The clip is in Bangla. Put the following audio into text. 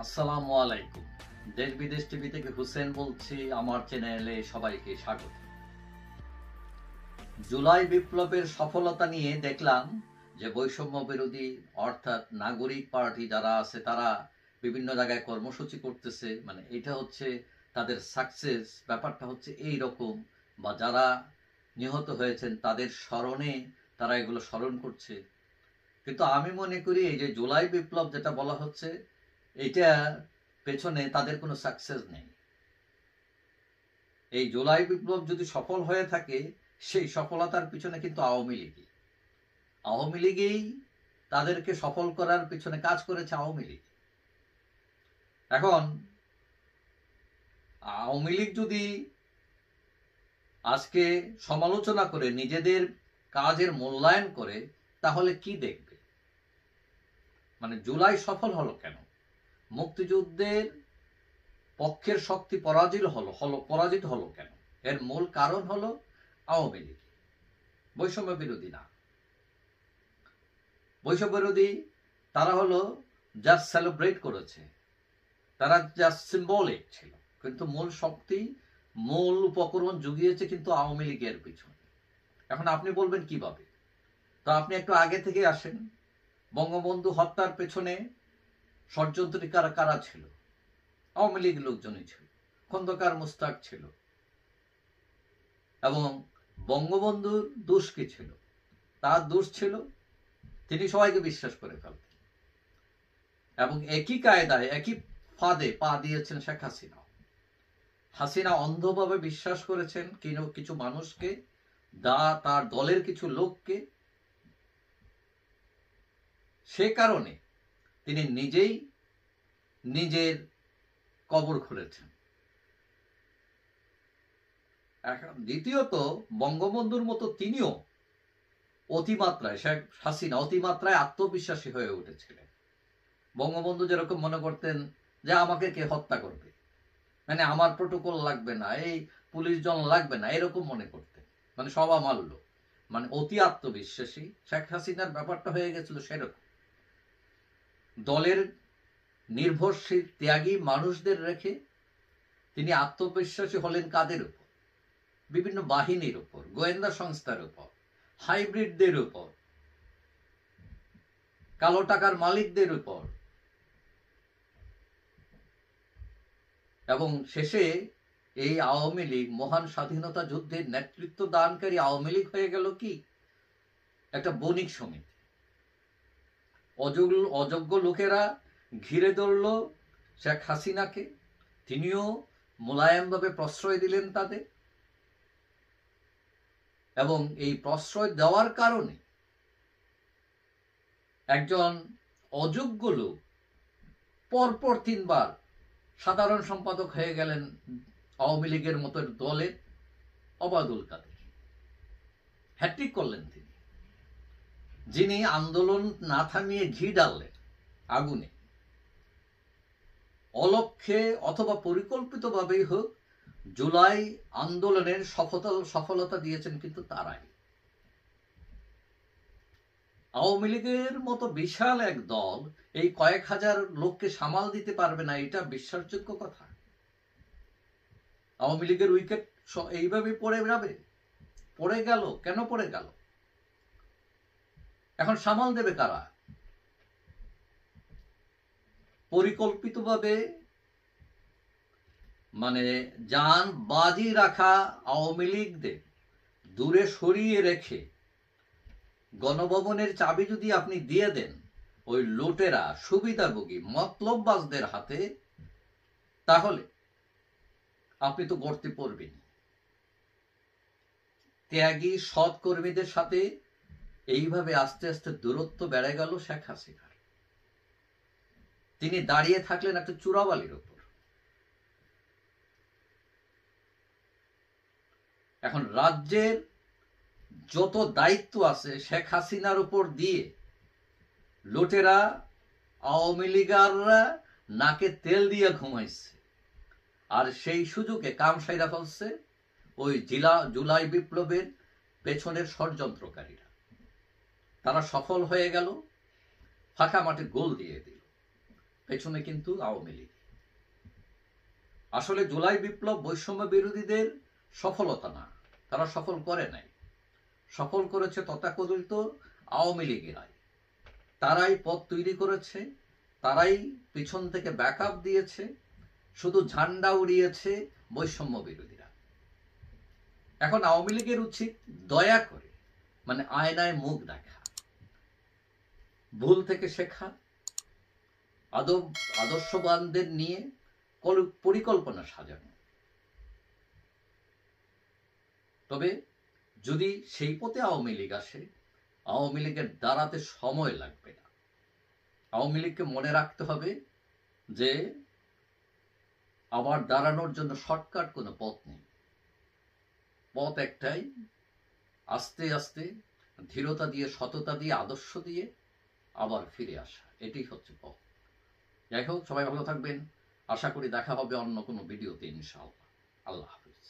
আসসালামু আলাইকুম। দেশ বিদেশ টিভি থেকে হুসেন বলছি। আমার চ্যানেলে সবাইকে স্বাগত। জুলাই বিপ্লবের সফলতা নিয়ে দেখলাম যে বৈষম্য বিরোধী অর্থাৎ নাগরিক পার্টি যারা আছে তারা বিভিন্ন জায়গায় কর্মসূচি করতেছে, মানে এটা হচ্ছে তাদের সাকসেস। ব্যাপারটা হচ্ছে এই রকম, বা যারা নিহত হয়েছেন তাদের স্মরণে তারা এগুলো স্মরণ করছে। কিন্তু আমি মনে করি এই যে জুলাই বিপ্লব যেটা বলা হচ্ছে, এটা পেছনে তাদের কোনো সাকসেস নেই। এই জুলাই বিপ্লব যদি সফল হয়ে থাকে, সেই সফলতার পিছনে কিন্তু আওয়ামী লীগই তাদেরকে সফল করার পিছনে কাজ করেছে। আওয়ামী লীগ এখন আওয়ামী লীগ যদি আজকে সমালোচনা করে নিজেদের কাজের মূল্যায়ন করে, তাহলে কি দেখবে? মানে জুলাই সফল হলো কেন? মুক্তিযুদ্ধের পক্ষের শক্তি পরাজিত হলো কেন? এর মূল কারণ হলো আওয়ামী লীগ। বৈষম্য বিরোধী না। বৈষম্য বিরোধী তারা হলো জাস্ট সেলিব্রেট করেছে, তারা জাস্ট সিম্বলিক ছিল, কিন্তু মূল শক্তি মূল উপকরণ জুগিয়েছে কিন্তু আওয়ামী লীগের পিছনে। এখন আপনি বলবেন কিভাবে? তো আপনি একটু আগে থেকে আসেন। বঙ্গবন্ধু হত্যার পেছনে ষড়যন্ত্রী কারা ছিল? আওয়ামী লীগ লোকজনই ছিল। খন্দকার মুস্তাক ছিল। এবং বঙ্গবন্ধুর দোষ কি ছিল? তার দোষ ছিল তিনি সবাইকে বিশ্বাস করে ফেলতেন, এবং একই কায়দায় একই ফাঁদে পা দিয়েছেন শেখ হাসিনা অন্ধভাবে বিশ্বাস করেছেন কিছু মানুষকে, তার দলের কিছু লোককে। সে কারণে তিনি নিজেই নিজের কবর খুঁড়েছেন। এখন দ্বিতীয়ত, বঙ্গবন্ধুর মতো তিনিও অতিমাত্রায়, শেখ হাসিনা অতিমাত্রায় আত্মবিশ্বাসী হয়ে উঠেছিলেন। বঙ্গবন্ধু যেরকম মনে করতেন যে আমাকে কে হত্যা করবে, মানে আমার প্রোটোকল লাগবে না, এই পুলিশ জন লাগবে না, এরকম মনে করতেন। মানে সব আমার লোক, মানে অতি আত্মবিশ্বাসী। শেখ হাসিনার ব্যাপারটা হয়ে গেছিল সেরকম। দলের নির্ভরশীল ত্যাগী মানুষদের রেখে তিনি আত্মবিশ্বাসী হলেন কাদের উপর? বিভিন্ন বাহিনীর উপর, গোয়েন্দা সংস্থার উপর, হাইব্রিডদের উপর, কালো টাকার মালিকদের উপর। এবং শেষে এই আওয়ামী লীগ মহান স্বাধীনতা যুদ্ধের নেতৃত্ব দানকারী আওয়ামী লীগ হয়ে গেল কি একটা বণিক সমিতি। অযোগ্য লোকেরা ঘিরে ধরল শেখ হাসিনাকে, তিনিও মোলায়েমভাবে প্রশ্রয় দিলেন তাদের। এবং এই প্রশ্রয় দেওয়ার কারণে একজন অযোগ্য লোক পরপর 3 বার সাধারণ সম্পাদক হয়ে গেলেন আওয়ামী লীগের মতো দলের। ওবায়দুল কাদের হ্যাট্রিক করলেন তিনি, যিনি আন্দোলন না থামিয়ে ঘি ডাললেন আগুনে। অলক্ষ্যে অথবা পরিকল্পিতভাবেই হোক, জুলাই আন্দোলনের সফলতা দিয়েছেন কিন্তু তারাই। আওয়ামী লীগের মতো বিশাল এক দল এই কয়েক হাজার লোককে সামাল দিতে পারবে না, এটা বিশ্বাসযোগ্য কথা? আওয়ামী লীগের উইকেট এইভাবে পড়ে গেল কেন? পড়ে গেল। এখন সামাল দেবে কারা? পরিকল্পিতভাবে মানে জান বাজি রাখা আওয়ামী লীগদের দূরে সরিয়ে রেখে গণভবনের চাবি যদি আপনি দিয়ে দেন ওই লুটেরা সুবিধাভোগী মতলববাজদের হাতে, তাহলে আপনি তো গর্তে পড়বেন। ত্যাগী সৎ কর্মীদের সাথে এইভাবে আস্তে আস্তে দূরত্ব বেড়ে গেল শেখ হাসিনার। তিনি দাঁড়িয়ে থাকলেন একটা চূড়াবালির উপর। এখন রাজ্যের যত দায়িত্ব আছে শেখ হাসিনার উপর দিয়ে লুটেরা আওয়ামী লীগাররা নাকে তেল দিয়ে ঘুমাইছে। আর সেই সুযোগে কাম সাইরা ফেলছে ওই জুলাই বিপ্লবের পেছনের ষড়যন্ত্রকারীরা। তারা সফল হয়ে গেল, ফাঁকা মাঠে গোল দিয়ে দিল। পেছনে কিন্তু আওয়ামী লীগ। আসলে জুলাই বিপ্লব বৈষম্য বিরোধীদের সফলতা না, তারা সফল করে নাই, সফল করেছে তথাকথিত আওয়ামী লীগেরাই। তারাই পথ তৈরি করেছে, তারাই পিছন থেকে ব্যাকআপ দিয়েছে, শুধু ঝান্ডা উড়িয়েছে বৈষম্য বিরোধীরা। এখন আওয়ামী লীগের উচিত দয়া করে মানে আয়নায় মুখ দেখা, ভুল থেকে শেখা, আদর্শবানদের নিয়ে পরিকল্পনা সাজানো। তবে যদি সেই পথে আওয়ামী লীগ আসে, আওয়ামী লীগের দাঁড়াতে সময় লাগবে না। আওয়ামী লীগকে মনে রাখতে হবে যে আবার দাঁড়ানোর জন্য শর্টকাট কোনো পথ নেই, পথ একটাই, আস্তে আস্তে ধীরতা দিয়ে, সততা দিয়ে, আদর্শ দিয়ে আবার ফিরে আসা, এটাই হচ্ছে পথ। যাই হোক, সবাই ভালো থাকবেন। আশা করি দেখা হবে অন্য কোনো ভিডিওতে ইনশাআল্লাহ। আল্লাহ হাফিজ।